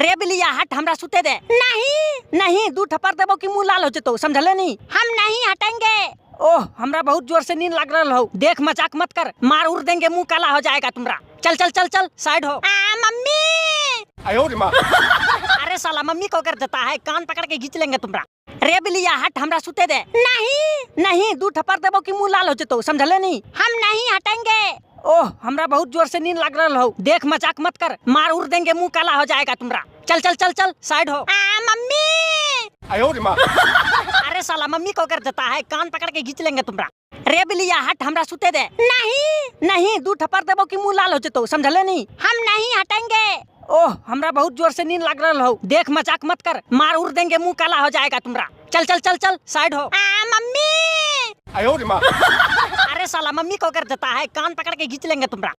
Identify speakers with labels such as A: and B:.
A: रे बिलिया हट हमरा सुते दे। नहीं नहीं, दू थप्पड़ देबो कि मुंह लाल हो जतो, समझले नहीं? हम नहीं हटेंगे। ओह, हमरा बहुत जोर से नींद लग रहा हो। देख मजाक मत कर, मार उड़ देंगे, मुंह काला हो जाएगा तुम्हारा। चल चल चल चल, साइड हो। मम्मी। अरे साला मम्मी को कर देता है, कान पकड़ के खींच लेंगे तुम्हारा। रे बिलिया हट हमरा सुते दे। नहीं नहीं, दू थप्पड़ देबो कि मुंह लाल हो जतो, समझले नहीं? हम नहीं हटेंगे। ओह, हमरा बहुत जोर से नींद लग रहा हो। देख मजाक मत कर, मार उड़ देंगे, मुंह काला हो जाएगा तुम्हारा। चल चल चल चल, साइड हो। मम्मी। अरे साला मम्मी को कर देता है, कान पकड़ के खींच लेंगे तुम्हारा। रे बिलिया हट हमरा सुते दे। नहीं नहीं, दू थप्पड़ देबो कि मुंह लाल हो जतो, समझले नहीं? हम नहीं हटेंगे। ओह, हमरा बहुत जोर से नींद लग रहा हो। देख मजाक मत कर, मार उड़ देंगे, मुंह काला हो जाएगा तुम्हारा। चल चल चल चल, साइड हो। मम्मी। अरे साला मम्मी को कर देता है, कान पकड़ के खींच लेंगे तुम्हारा।